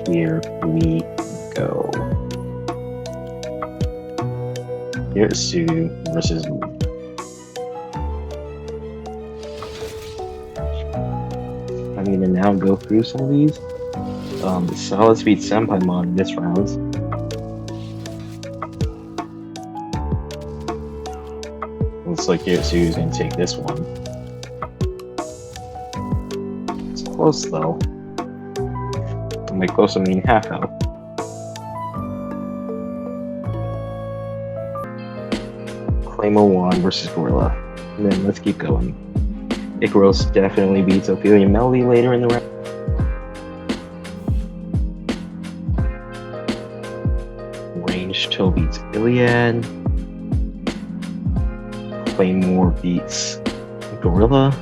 Here we go. Here's Sudu versus Lee. I'm gonna now go through some of these. Solid Speed Senpai mod this round. Looks like Yotsu's gonna take this one. It's close though. By close I mean half health. Claymore 1 versus Gorilla. And then let's keep going. Ikaros definitely beats Ophelia Melody later in the round. Range Toe beats Iliad. Claymore beats Gorilla.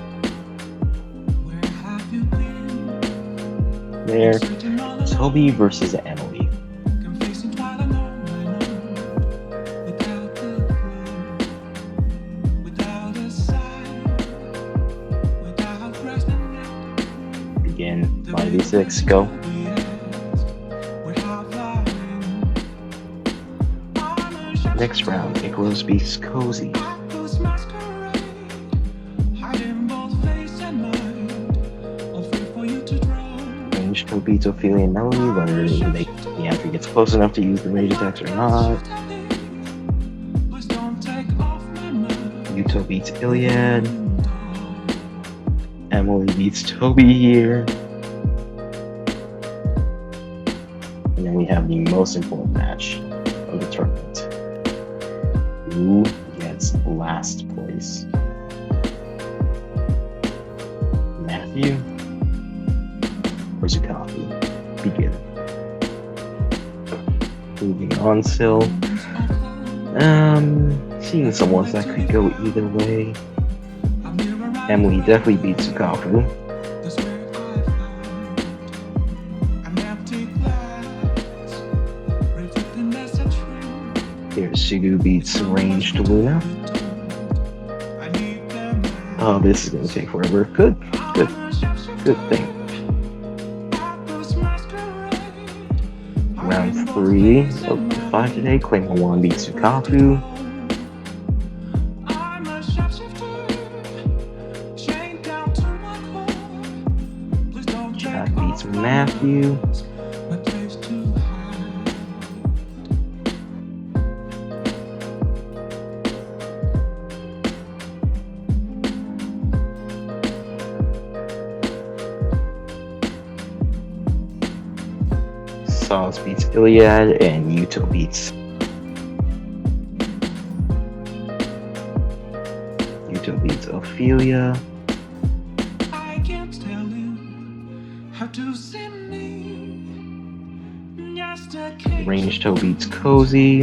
There. Toby versus Emily. Begin 5v6, go. Next round, Ikaros beats Cozy. Range Toe beats Ophelia and Melody, whether the entry gets close enough to use the rage attacks or not. Yuto beats Iliad. Emily beats Toby here. And then we have the most important match of the tournament. Who gets last place? Matthew or Zukafu? Begin. Moving on still. Seeing some ones that could go either way. Emily definitely beats Zukafu. Here's Shigu beats Ranged Luna. Oh, this is gonna take forever. Good thing. Round 3 of 5 today. Claymore 1 beats Zukafu. Jack beats Matthew. Sauce beats Iliad, and Yuto beats Ophelia. Range Toe beats Cozy.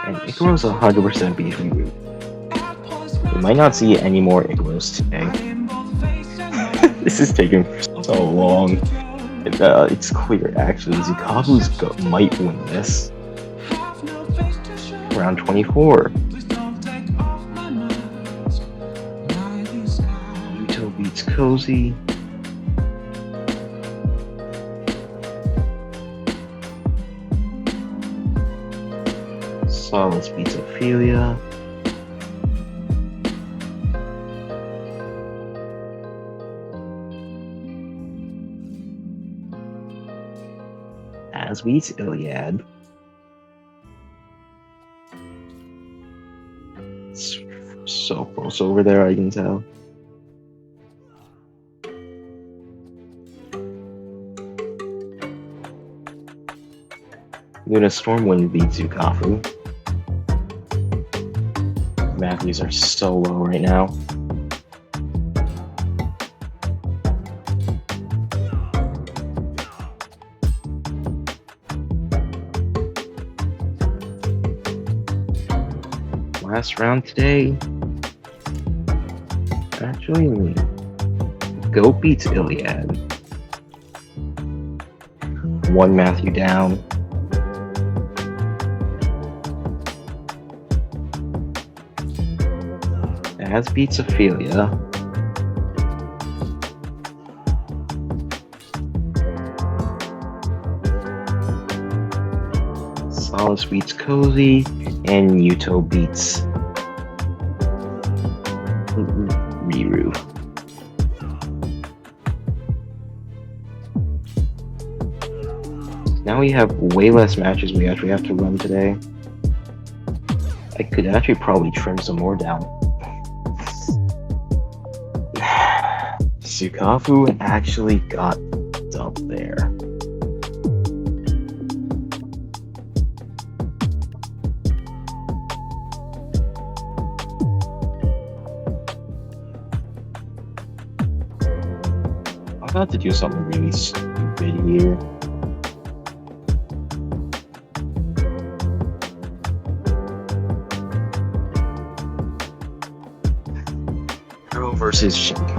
And Ikaros 100% beating Root. We might not see any more Ikaros today. This is taking so long. It's clear actually. Zukafu's might win this. Round 24. Yuto beats Cozy. Solace beats Ophelia. Az beats Iliad. It's so close over there, I can tell. Luna Stormwind beats Zukafu. Matthews are so low right now. Last round today. Actually, Goat beats Iliad. One Matthew down. Has beats Ophelia. Solace beats Cozy, and Yuto beats Riru. Now we have way less matches we actually have to run today. I could actually probably trim some more down. Zukafu actually got up there. I'm about to do something really stupid here. Girl versus Shinku.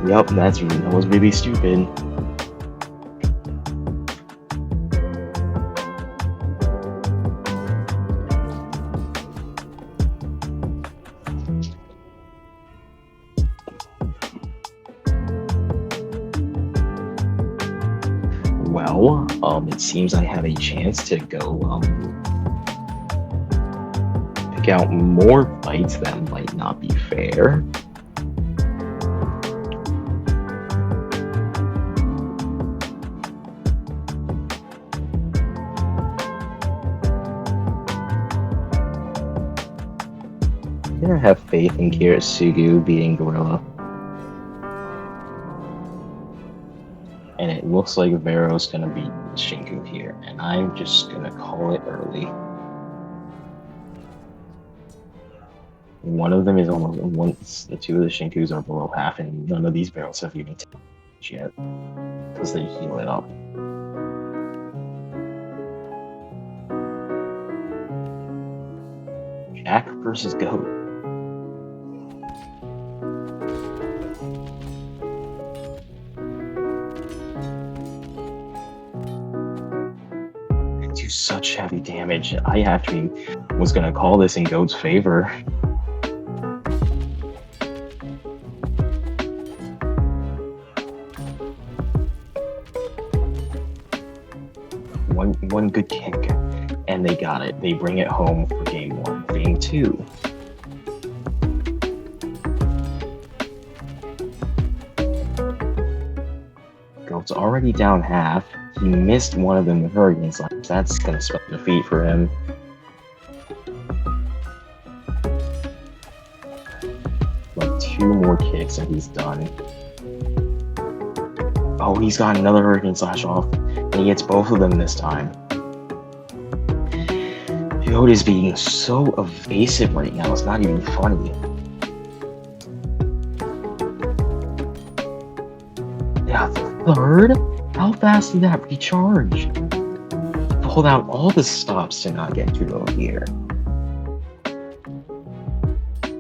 Yup, that was really stupid. Well, it seems I have a chance to go pick out more fights that might not be fair. I'm gonna have faith in Kiritsugu beating Gorilla. And it looks like Vero's gonna beat Shinku here, and I'm just gonna call it early. One of them is almost the two of the Shinkus are below half, and none of these Veros have even taken yet because they heal it up. Jack versus Goat. Do such heavy damage. I actually was gonna call this in Goat's favor. One good kick, and they got it. They bring it home for game 1. Game 2. Goat's already down half. He missed one of them with Hurricane Slash. That's gonna spell defeat for him. Like 2 more kicks and he's done. Oh, he's got another Hurricane Slash off, and he gets both of them this time. Goat is being so evasive right now, it's not even funny. Yeah, third? How fast did that recharge? Pulled out all the stops to not get too low here.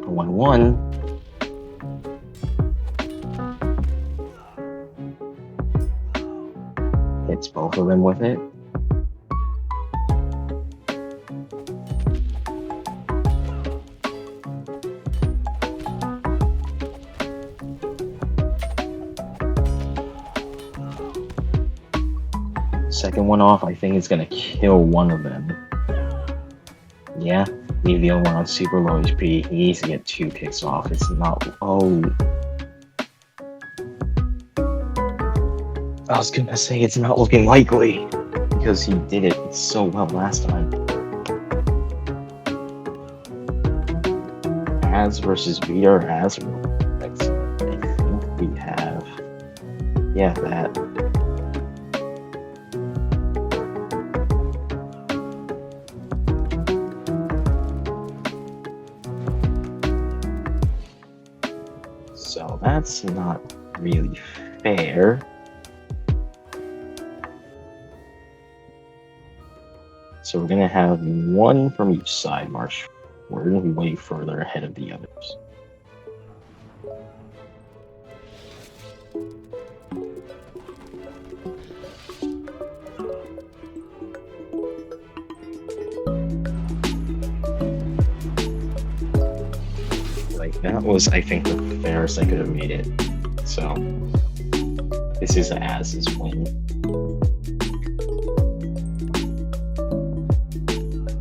1-1. Hits both of them with it. Second one off, I think it's gonna kill one of them. Yeah, leave the other one on super low HP. He needs to get 2 kicks off. It's not. Oh. I was gonna say it's not looking likely because he did it so well last time. Az versus Vita or Az? I think we have. Yeah, that. So that's not really fair. So we're gonna have one from each side march. We're gonna be way further ahead of the others. That was, I think, the fairest I could have made it. So, this is a as-is win.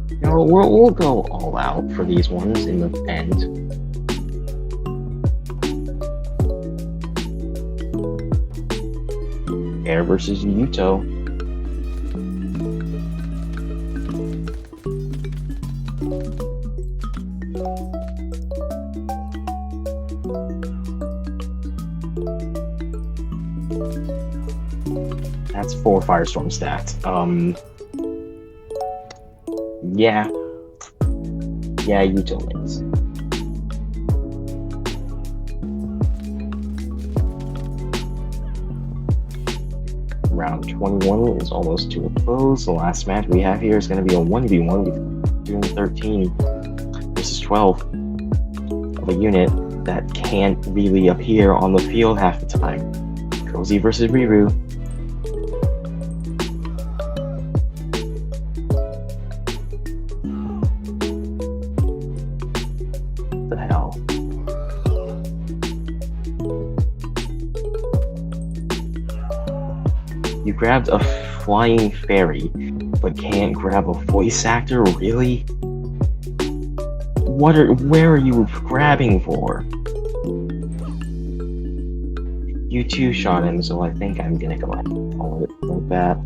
You know, we'll go all out for these ones in the end. Air versus Yuto. That's 4 Firestorm stacked. Yeah. Yeah, Yuto wins. Round 21 is almost to a close. The last match we have here is going to be a 1v1 between 13 versus 12 of a unit that can't really appear on the field half the time. Cozy versus Riru. What the hell? You grabbed a flying fairy, but can't grab a voice actor? Really? Where are you grabbing for? You two shot him, so I think I'm gonna go ahead and call it like that.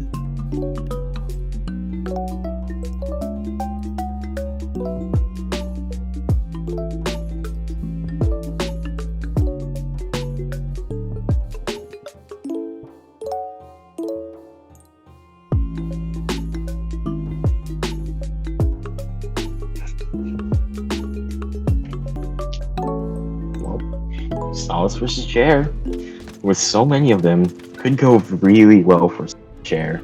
Solace versus Chair. With so many of them, could go really well for Chair.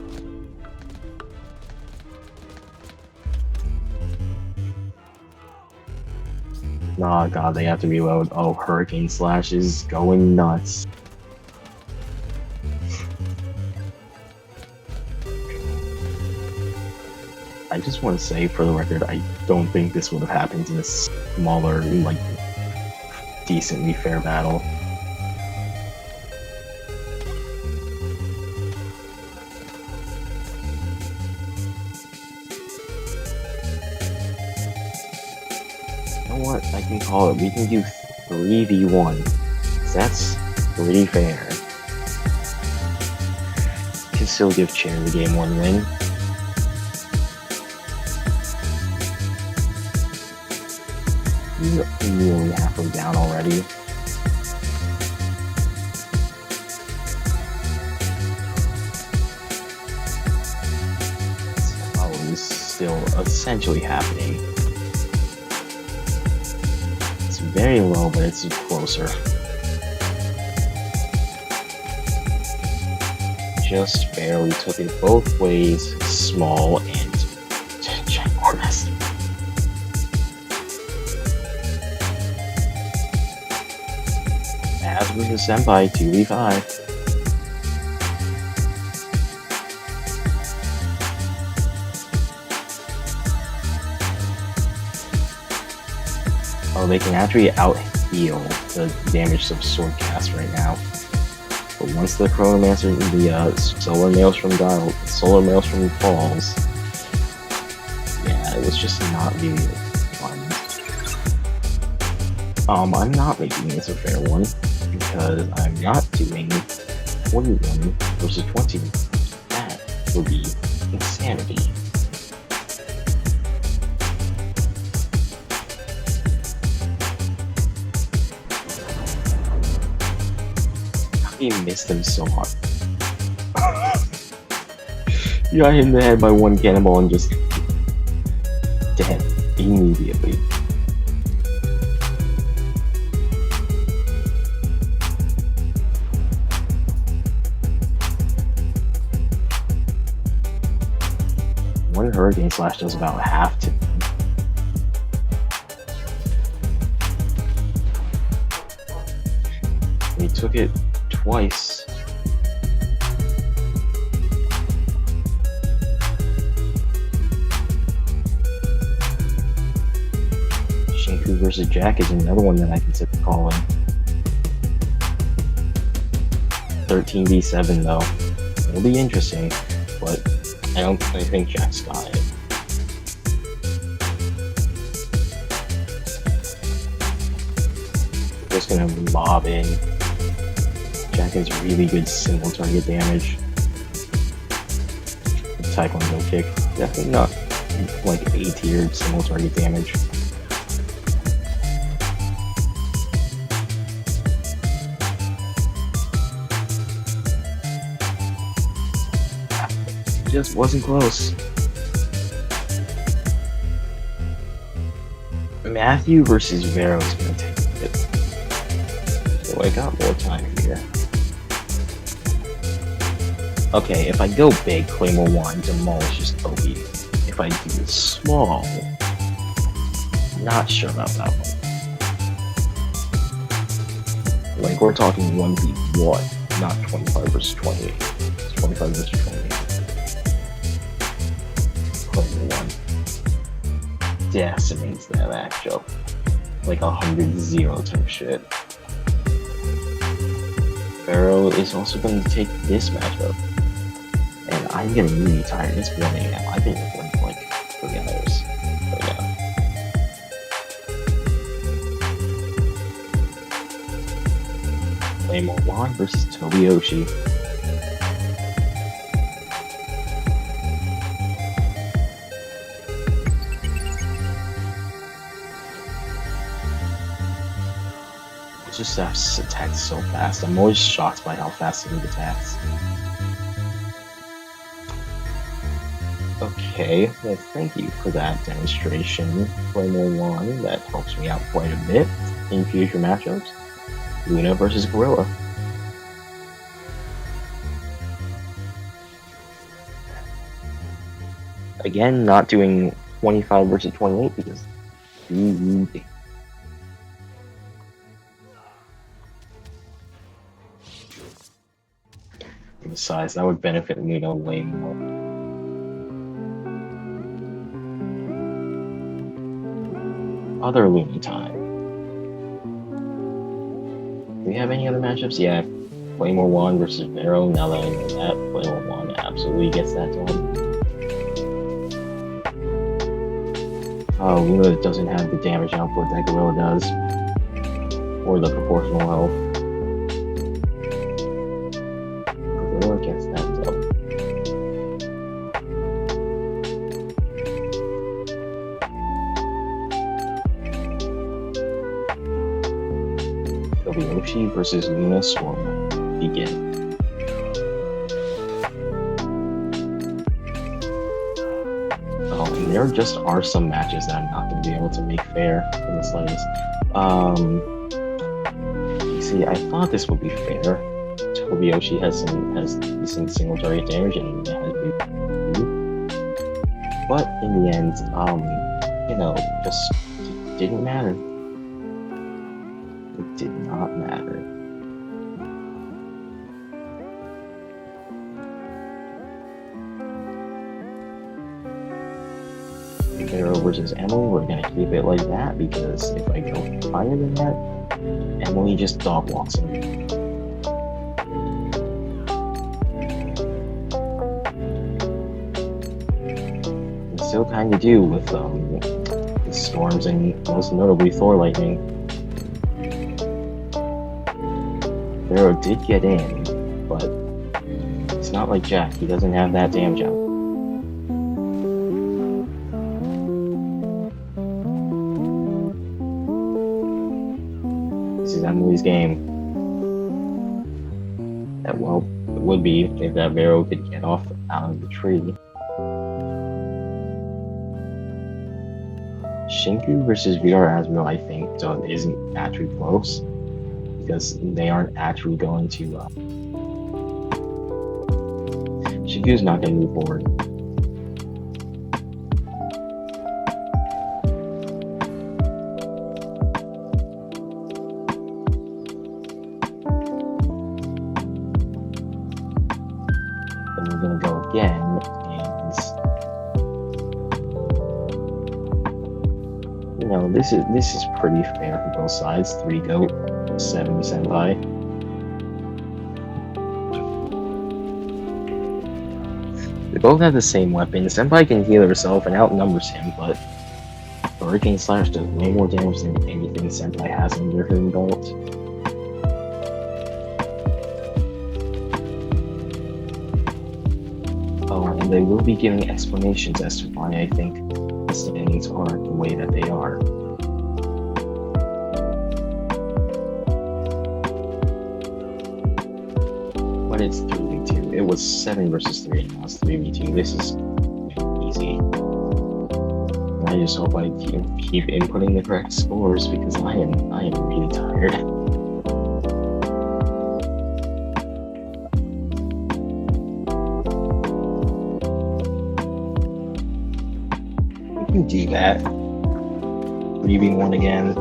Oh god, they have to reload. Oh, Hurricane Slash is going nuts. I just want to say, for the record, I don't think this would have happened in a smaller, like, decently fair battle. You know what? I can call it. We can do 3v1. That's pretty fair. Can still give Chair the game 1 win. Nearly halfway down already. Oh, it's still essentially happening. It's very low, but it's closer. Just barely took it both ways, small and ginormous. As versus Senpai 2v5. Oh, they can actually out-heal the damage of Swordcast right now. But once the Chronomancer, the Solar Maelstrom falls, yeah, it was just not really fun. I'm not making this a fair one, because I'm not doing 41 versus 20. That would be insanity. He missed him so hard. You got hit in the head by 1 cannonball and just dead immediately. One Hurricane Slash does about half to. He took it twice. Shinku versus Jack is another one that I consider calling. 13v7 though. It'll be interesting, but I think Jack's got it. Just gonna lob in. Jack has really good single target damage. Taekwondo kick, definitely not like A-tiered single target damage. Just wasn't close. Matthew versus Vero is gonna take a bit. So I got more time here. Okay, if I go big, Claymore 1 demolishes Toby. If I do it small, not sure about that one. Like, we're talking 1v1, not 25 versus 28. It's 25 versus 28. Claymore 1 decimates that matchup. Like 100-0 type shit. Pharaoh is also going to take this matchup. And I'm getting really tired. It's 1 a.m. I've been recording for like 3 hours. But yeah. Claymore 1 versus Tobiyoshi. It just attacks so fast. I'm always shocked by how fast it attacks. Okay, well thank you for that demonstration, Claymore 1. That helps me out quite a bit in future matchups. Luna versus Gorilla. Again, not doing 25 versus 28 because besides, that would benefit Luna way more. Other Luna time. Do we have any other matchups? Yeah, Claymore 1 versus Vero. Now that I know that, Claymore 1 absolutely gets that done. Oh, Luna doesn't have the damage output that Gorilla does, or the proportional health. Gorilla gets that done. Tobiyoshi versus Luna Storm. Begin. Oh, and there just are some matches that I'm not going to be able to make fair in the slightest. You see, I thought this would be fair. Tobiyoshi has decent single target damage and Luna has big. But in the end, you know, just didn't matter. It did not matter. Vero versus Emily, we're gonna keep it like that because if I go higher than that, Emily just dog walks him. And still kind of do with the storms and most notably Thor Lightning. Vero did get in, but it's not like Jack. He doesn't have that damage out. This is Emily's game. That, well, it would be if that Vero could get off out of the tree. Shinku versus VR Asriel, I think, isn't actually close. Because they aren't actually going to. Shinku's not going to move forward. Then we're going to go again, and this is pretty fair for both sides. 3 goat, 7 senpai. They both have the same weapon. Senpai can heal herself and outnumbers him, but Hurricane Slash does way more damage than anything Senpai has under her belt. Oh, and they will be giving explanations as to why I think the standings are the way that they are. But it's 3v2. It was 7 versus 3, and now it's 3v2. This is easy. I just hope I keep inputting the correct scores because I am really tired. We can do that. 3v1 again.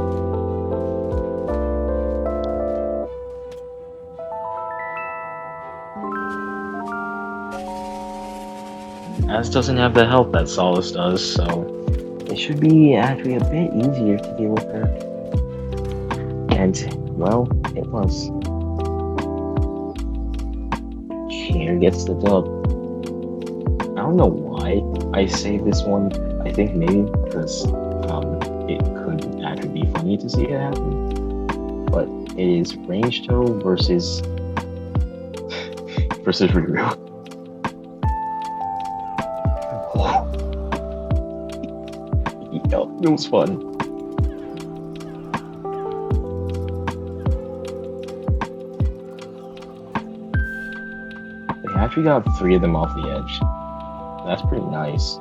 Az doesn't have the health that Solace does, so it should be actually a bit easier to deal with her. And, well, it was. Cheer gets the dub. I don't know why I saved this one. I think maybe because it could actually be funny to see it happen. But it is Range Toe versus Ruru. It was fun. They actually got 3 of them off the edge. That's pretty nice.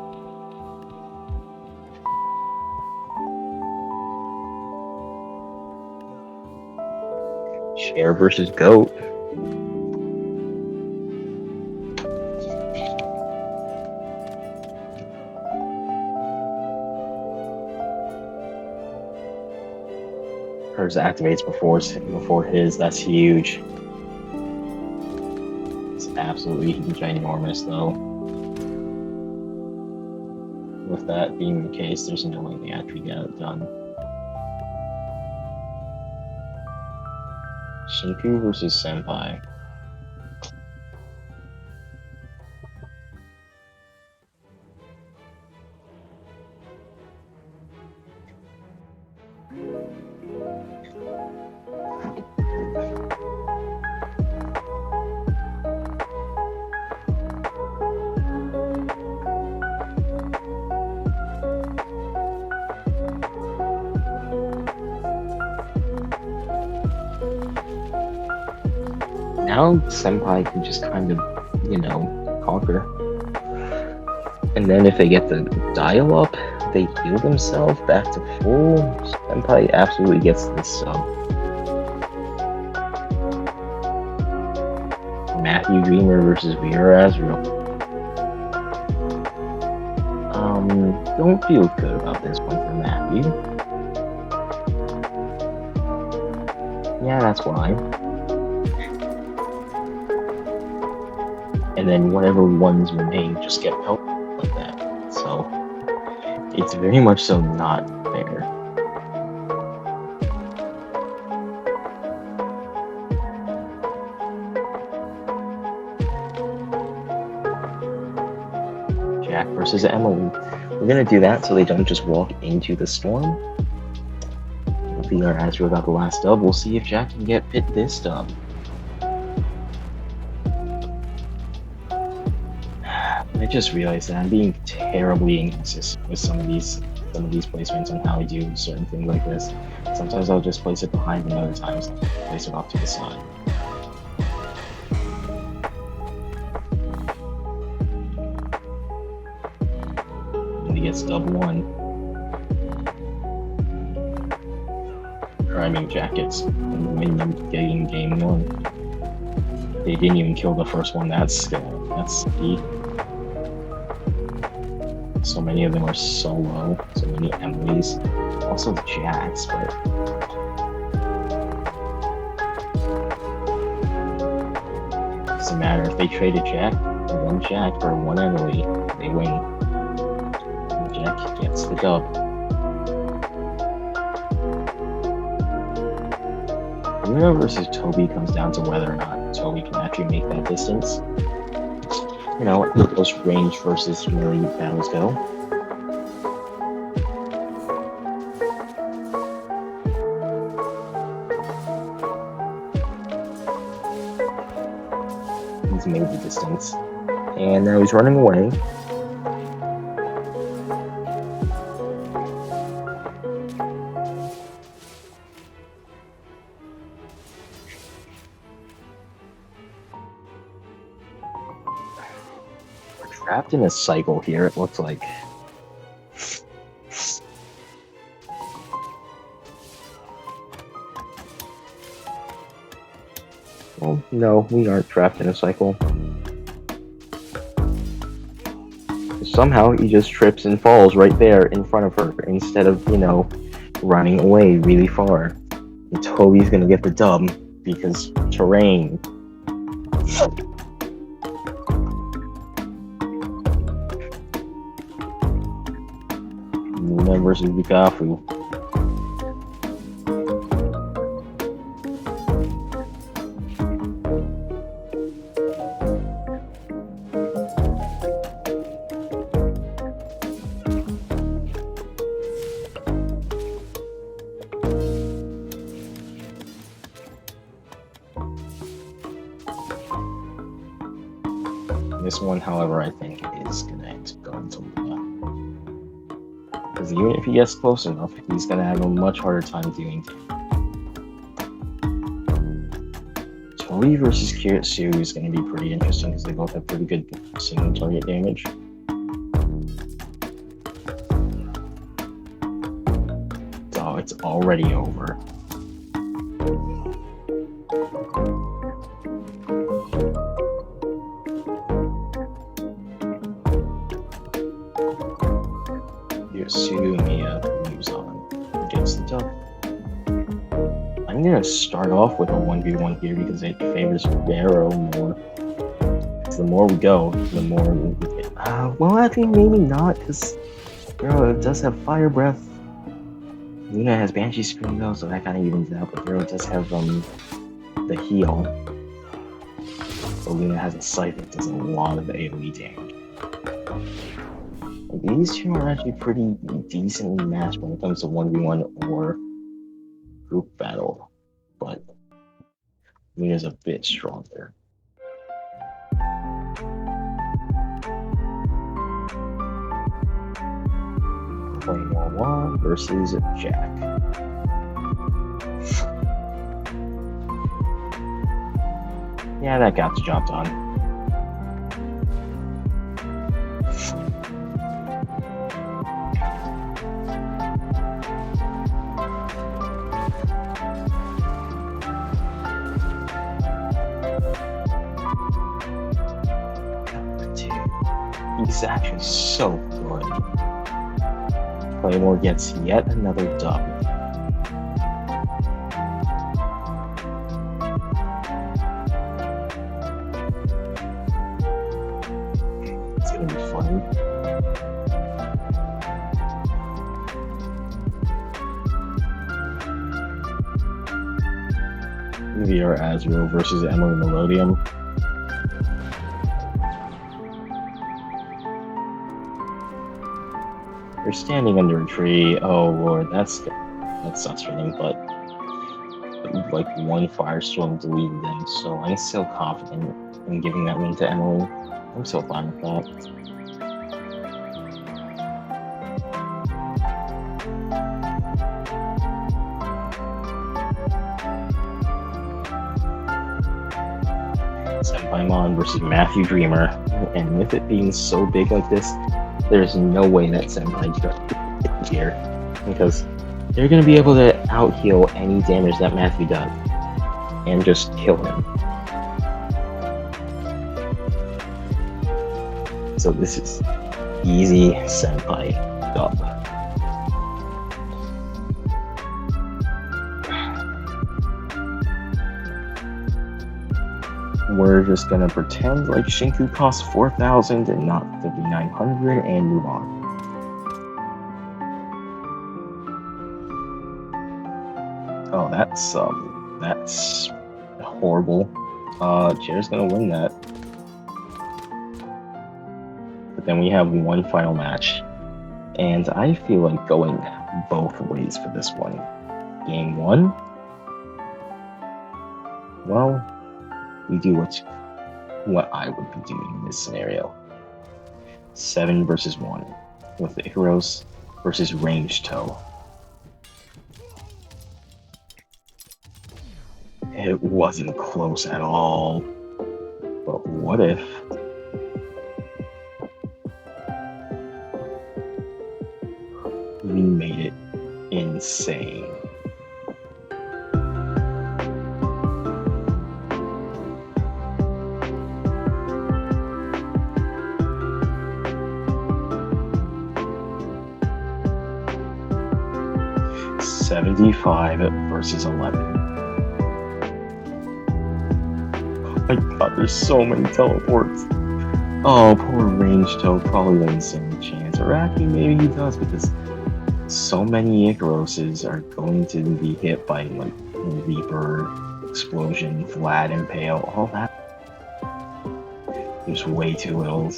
Cher versus Goat. Hers activates before his. That's huge. It's absolutely ginormous, though. With that being the case, there's no way they actually get it done. Shinku versus Senpai. Now Senpai can just kind of, conquer. And then if they get the dial up, they heal themselves back to full. Senpai absolutely gets this sub. Matthew Dreamer versus Vera Azrael. Don't feel good about this one for Matthew. Yeah, that's why. And then whatever ones remain just get help like that. So it's very much so not fair. Jack versus Emily. We're gonna do that so they don't just walk into the storm. If we are Azrael got the last dub, we'll see if Jack can get Pit this dub. I just realized that I'm being terribly inconsistent with some of these placements on how I do certain things like this. Sometimes I'll just place it behind, and other times I'll place it off to the side. And he gets dub 1. Or I mean Jack gets Minion getting game 1. They didn't even kill the first one. That's speed. So many of them are so low. So many Emilys. Also the Jacks, but doesn't matter if they trade a Jack, one Jack for one Emily, they win. And Jack gets the dub. Luna versus Toby comes down to whether or not Toby can actually make that distance. You know, those range versus melee battles go. He's made the distance. And now he's running away. We're trapped in a cycle here, it looks like. Well, no, we aren't trapped in a cycle. Somehow he just trips and falls right there in front of her instead of, you know, running away really far. And Toby's gonna get the dub because terrain. Luna versus Zukafu. This one, however, I think is gonna end up going to Luna. Because even if he gets close enough, he's gonna have a much harder time doing damage. Toby versus Kiritsu is gonna be pretty interesting because they both have pretty good single target damage. So it's already over. Sumiya moves on, gets the dub. I'm gonna start off with a 1v1 here because it favors Barrow more. Because the more we go, the more we get. Well, actually, maybe not, because Barrow does have Fire Breath. Luna has Banshee Scream though, so that kind of evens out. But Barrow does have the heal. So Luna has a Scythe that does a lot of AoE damage. These two are actually pretty decently matched when it comes to 1v1 or group battle, but Luna's a bit stronger. Claymore 1 versus Jack. Yeah, that got the job done. He's actually so good. Claymore gets yet another dub. It's gonna be fun. VR Azrael versus Emily Melodium. They're standing under a tree. Oh lord, that sucks for them, but like one firestorm deleted them, so I'm still confident in giving that win to Emily. I'm so fine with that. Senpaimon versus Matthew Dreamer, and with it being so big like this, there's no way that Senpai's gonna here, because they're gonna be able to out-heal any damage that Matthew does, and just kill him. So this is easy Senpai dub. We're just gonna pretend like Shinku costs 4,000 and not 5,900 and move on. Oh, that's That's horrible. Chair's gonna win that. But then we have one final match. And I feel like going both ways for this one. Game 1, well, we do what I would be doing in this scenario. 7 versus 1, with Icaros versus Range Toe. It wasn't close at all. But what if we made it insane? $75 versus 11. Oh my god, there's so many teleports. Oh, poor Range Toe probably doesn't stand a chance. Or actually, maybe he does, because so many Icaroses are going to be hit by, like, Reaper, Explosion, Vlad, Impale, all that. There's way too little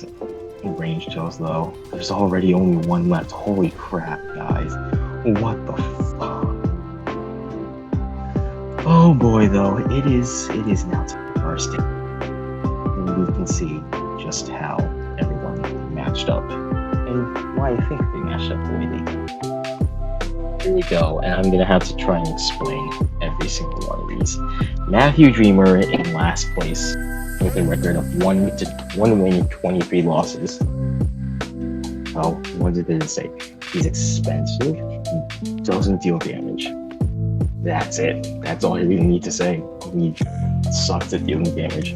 Range Toes, though. There's already only one left. Holy crap, guys. What the fuck? Oh boy, though, it is now time for our stick. And we can see just how everyone matched up and why I think they matched up the way they did. Here we go, and I'm gonna have to try and explain every single one of these. Matthew Dreamer in last place with a record of 1 win, 23 losses. Oh, what did it say? He's expensive, he doesn't deal damage. That's it. That's all you really need to say. He sucks at dealing damage.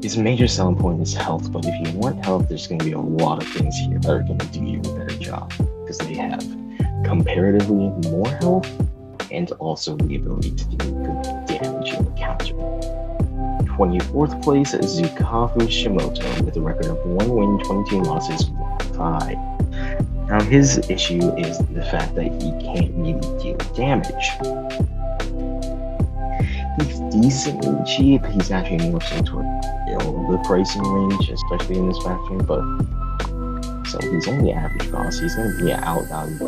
His major selling point is health, but if you want health, there's going to be a lot of things here that are going to do you a better job, because they have comparatively more health and also the ability to do good damage in the counter. 24th place is Zukafu Shimoto with a record of 1 win, 22 losses, 1 tie. Now his issue is the fact that he can't really deal damage. He's decently cheap. He's actually more so toward the pricing range, especially in this faction, but so he's only average cost. He's going to be outvalued,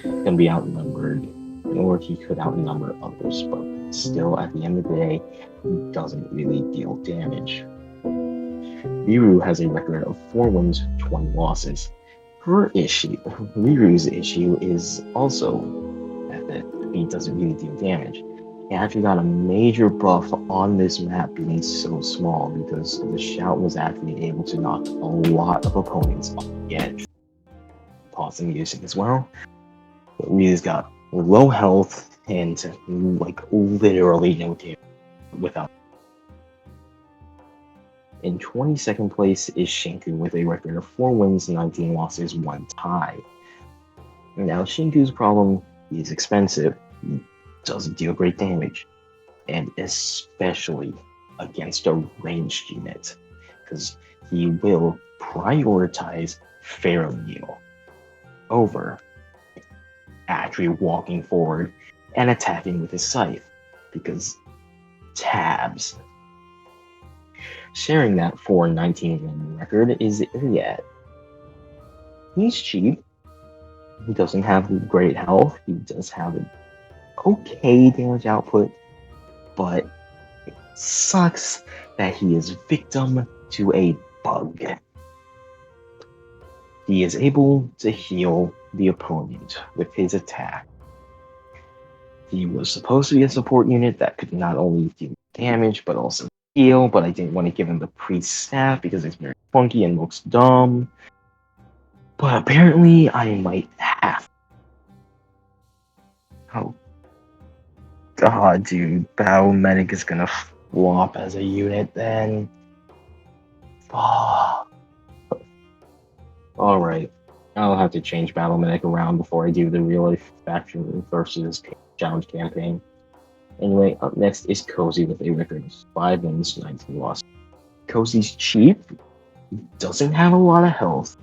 going to be outnumbered, or he could outnumber others, but still, at the end of the day, he doesn't really deal damage. Riru has a record of 4 wins, 20 losses. Riru's issue is also that he doesn't really deal damage. He actually got a major buff on this map being so small, because the Shout was actually able to knock a lot of opponents off the edge. Pause the music as well. But Riru's got low health and like literally no damage without. In 22nd place is Shinku with a record of 4 wins, 19 losses, 1 tie. Now Shinku's problem, he's expensive, he doesn't deal great damage, and especially against a ranged unit, because he will prioritize Pharaoh over actually walking forward and attacking with his scythe, because tabs. Sharing that 4-19 win record is Iliad. He's cheap. He doesn't have great health. He does have an okay damage output, but it sucks that he is victim to a bug. He is able to heal the opponent with his attack. He was supposed to be a support unit that could not only do damage, but also heal, but I didn't want to give him the priest staff because it's very funky and looks dumb. But apparently I might have. Oh god, dude, Battle Medic is gonna flop as a unit then. Oh. Alright, I'll have to change Battle Medic around before I do the real life faction versus challenge campaign. Anyway, up next is Cozy with a record of 5 wins, 19 losses. Cozy's cheap, doesn't have a lot of health,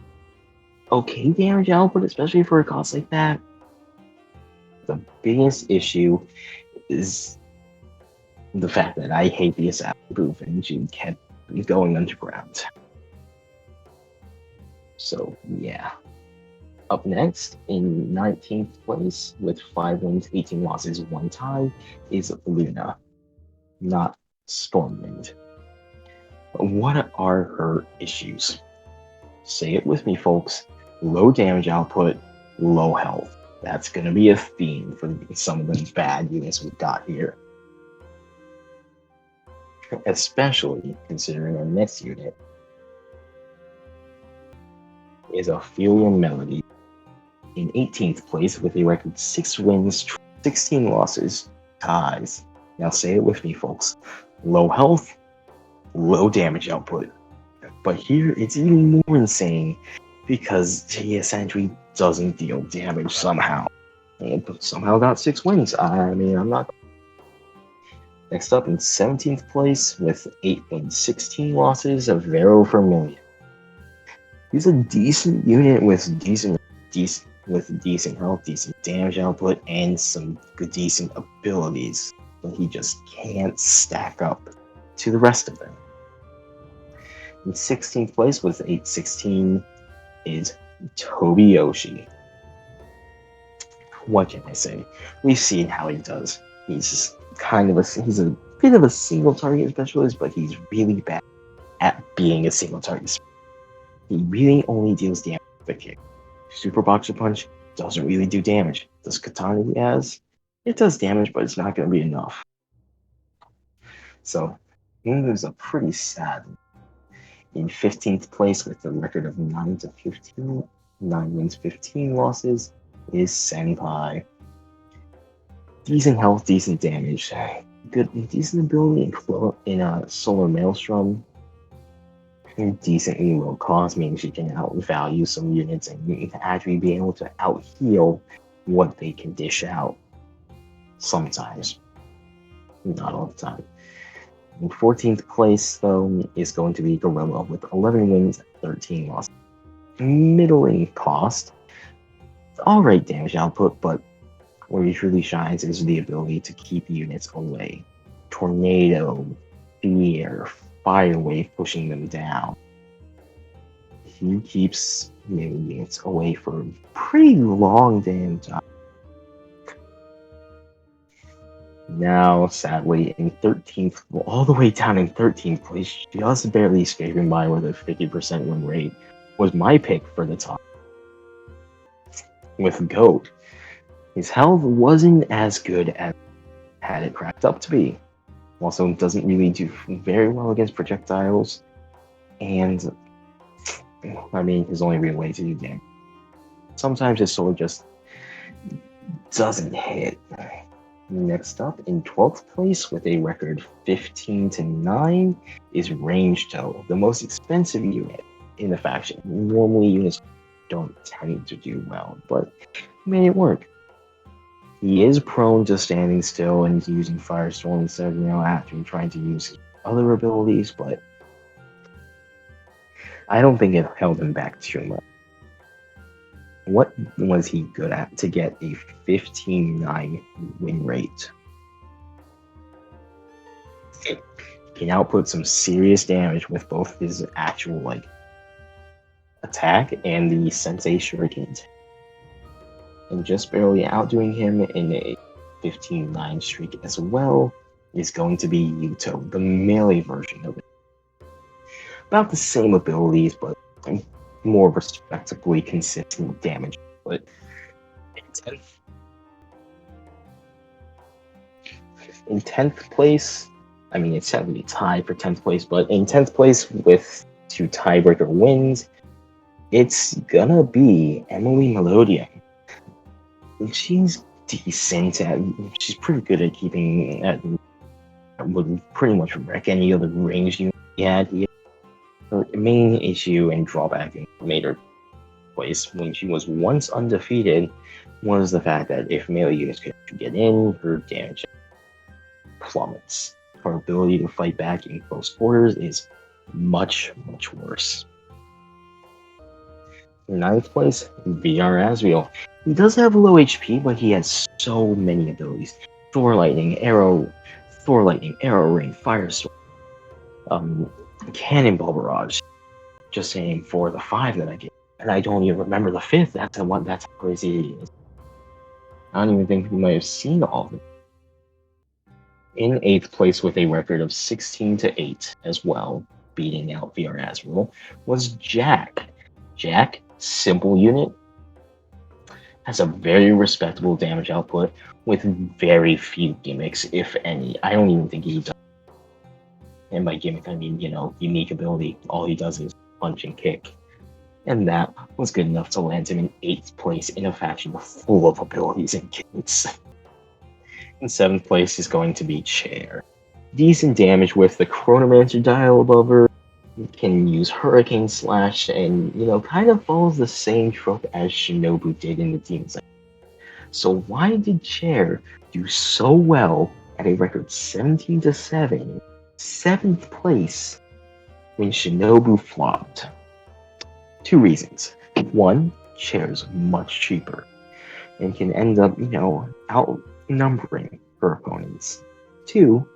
okay damage output, especially for a cost like that. The biggest issue is the fact that I hate the assassin move and she kept going underground. So yeah. Up next, in 19th place with 5 wins, 18 losses, 1 tie, is Luna, not Stormwind. What are her issues? Say it with me, folks. Low damage output, low health. That's going to be a theme for some of the bad units we've got here. Especially considering our next unit is Ophelia Melody in 18th place with a record 6 wins, 16 losses, ties. Now say it with me, folks. Low health, low damage output. But here it's even more insane because TS Entry doesn't deal damage somehow. And somehow got 6 wins. I mean, I'm not. Next up in 17th place with 8 wins, 16 losses of Vero Vermilion. He's a decent unit with decent health, decent damage output, and some good decent abilities. But he just can't stack up to the rest of them. In 16th place with 816 is Tobiyoshi. What can I say? We've seen how he does. He's a bit of a single target specialist, but he's really bad at being a single target. He really only deals damage with a kick. Super Boxer Punch doesn't really do damage. Does Katana he has? It does damage, but it's not going to be enough. So, it was a pretty sad. In 15th place with a record of 9 wins, 15 losses, is Senpai. Decent health, decent damage, decent ability in a Solar Maelstrom. Decently low cost means you can outvalue some units and actually be able to out-heal what they can dish out. Sometimes. Not all the time. In 14th place, though, is going to be Gorilla with 11 wins, 13 losses. Middling cost. Alright damage output, but where he truly shines is the ability to keep units away. Tornado, Fear, Fire Wave pushing them down. He keeps units away for a pretty long damn time. Now, sadly, in 13th, all the way down in 13th place, just barely scraping by with a 50% win rate, was my pick for the top. With Goat, his health wasn't as good as had it cracked up to be. Also, doesn't really do very well against projectiles, and I mean, his only real way to do damage. Sometimes his sword just doesn't hit. Next up, in 12th place with a record 15-9 is Rangetoe, the most expensive unit in the faction. Normally units don't tend to do well, but he made it work. He is prone to standing still and using Firestorm instead of, after trying to use his other abilities, but I don't think it held him back too much. What was he good at to get a 15-9 win rate? He can output some serious damage with both his actual attack and the Sensei Shuriken. And just barely outdoing him in a 15-9 streak as well is going to be Yuto, the melee version of it. About the same abilities, but more respectably consistent damage. But in 10th place, I mean, it's sadly a tie for 10th place, but in 10th place with 2 tiebreaker wins, it's gonna be Emily Melodium. She's decent she's pretty good at keeping would pretty much wreck any other ranged unit he had here. Her main issue and drawback in made her place when she was once undefeated was the fact that if melee units could get in, her damage plummets. Her ability to fight back in close quarters is much, much worse. In 9th place, VR Asriel. He does have low HP, but he has so many abilities. Thor Lightning, Arrow, Ring, Firestorm, um, Cannonball Barrage. Just saying for the 5 that I gave. And I don't even remember the 5th. That's how crazy it is. I don't even think we might have seen all of it. In 8th place with a record of 16-8 as well, beating out VR Azrael, was Jack. Jack, simple unit, has a very respectable damage output with very few gimmicks, if any. I don't even think he does. And by gimmick, I mean, unique ability. All he does is punch and kick. And that was good enough to land him in 8th place in a faction full of abilities and gimmicks. In 7th place is going to be Chair. Decent damage with the Chronomancer dial above her. Can use Hurricane Slash and, kind of follows the same trope as Shinobu did in the Demon Slayer. So why did Chair do so well at a record 17-7, 7th place, when Shinobu flopped? 2 reasons. 1, Chair's much cheaper and can end up, outnumbering her opponents. 2,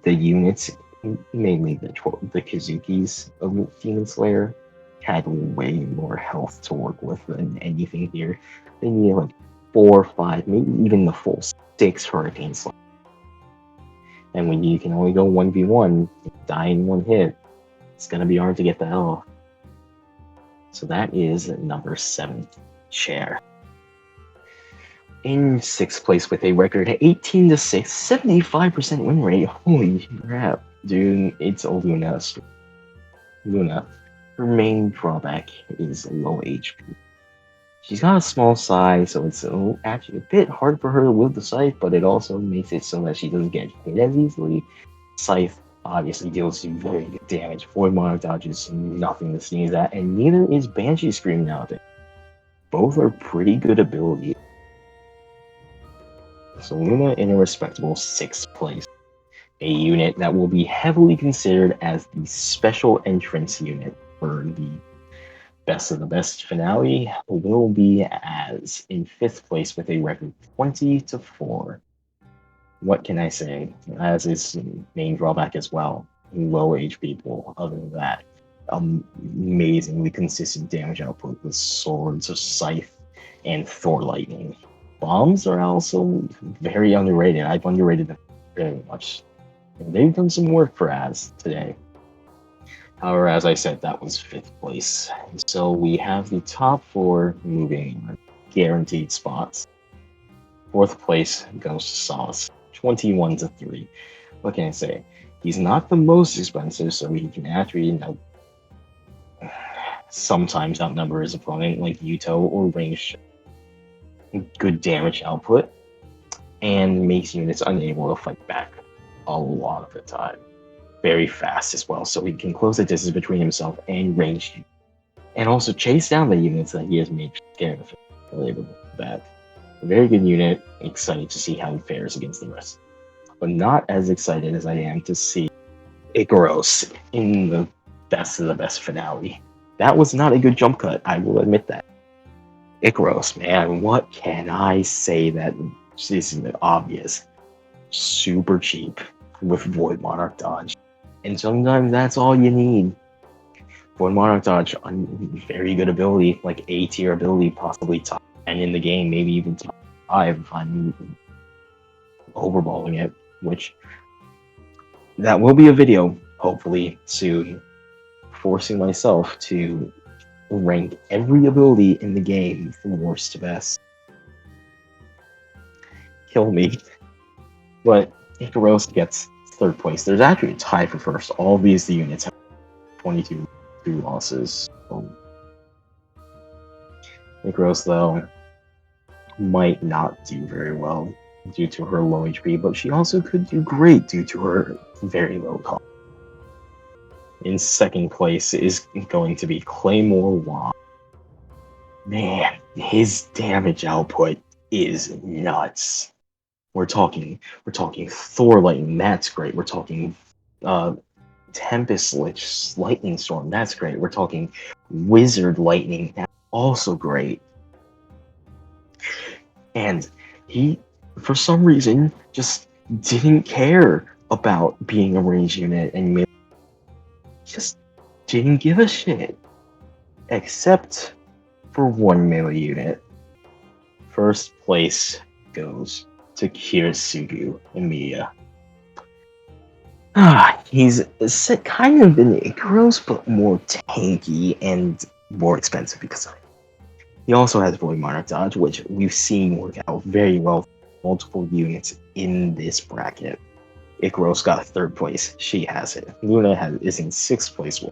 the units, mainly the Kazukis of Demon Slayer, had way more health to work with than anything here. They needed like 4 or 5, maybe even the full 6 Hurricane Slash. And when you can only go 1v1, die in 1 hit, it's gonna be hard to get the L. So that is number 7, Chair. In 6th place with a record 18-6, 75% win rate. Holy crap, dude! It's Luna. Luna. Her main drawback is low HP. She's got a small size, so it's actually a bit hard for her to wield the scythe, but it also makes it so that she doesn't get hit as easily. Scythe obviously deals very good damage. Void Monarch Dodge is nothing to sneeze at, and neither is Banshee Scream nowadays. Both are pretty good abilities. So Luna in a respectable 6th place. A unit that will be heavily considered as the special entrance unit for the best of the best finale will be as in 5th place with a record 20-4. What can I say? As its main drawback as well, low HP pool. Other than that, amazingly consistent damage output with Swords of Scythe and Thor Lightning. Bombs are also very underrated. I've underrated them very much. And they've done some work for Az today. However, as I said, that was 5th place. So we have the top 4 moving on, guaranteed spots. 4th place goes to Sauce, 21-3. What can I say? He's not the most expensive, so he can actually, sometimes outnumber his opponent, like Yuto or Range. Good damage output, and makes units unable to fight back a lot of the time. Very fast as well, so he can close the distance between himself and ranged, and also chase down the units that he has made scared of him. Really able to do that. A very good unit. Excited to see how he fares against the rest, but not as excited as I am to see Ikaros in the best of the best finale. That was not a good jump cut, I will admit that. Ikaros, man, what can I say that isn't obvious? Super cheap with Void Monarch Dodge. And sometimes that's all you need. Void Monarch Dodge, very good ability, like A tier ability, possibly top 10 in the game, maybe even top 5 if I'm overballing it, which that will be a video, hopefully soon, forcing myself to rank every ability in the game from worst to best. Kill me. But Ikaros gets 3rd place. There's actually a tie for 1st. All these units have 22 losses. Ikaros, though, might not do very well due to her low HP, but she also could do great due to her very low cost. In 2nd place is going to be Claymore Wong. Man, his damage output is nuts. We're talking Thor Lightning, that's great. We're talking Tempest Lich, Lightning Storm, that's great. We're talking Wizard Lightning, that's also great. And he for some reason, just didn't care about being a range unit and just didn't give a shit. Except for one melee unit. First place goes to Kirisugu Emiya. He's kind of an Icaros, but more tanky and more expensive because of it. He also has Void Monarch Dodge, which we've seen work out very well for multiple units in this bracket. Icaros got third place. She has it. Luna is in sixth place.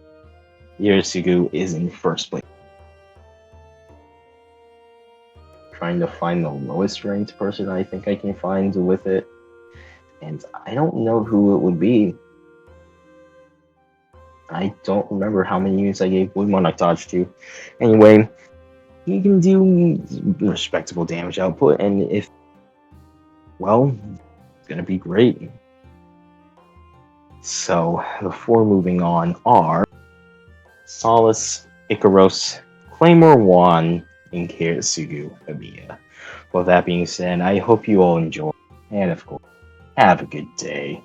Kirisugu is in first place. Trying to find the lowest ranked person I think I can find with it. And I don't know who it would be. I don't remember how many units I gave Blue Monarch Dodge to. Anyway, he can do respectable damage output, and if, well, it's gonna be great. So, the four moving on are Solace, Icaros, Claymore 1, and Kirisugu Emiya. With that being said, I hope you all enjoy, and of course, have a good day.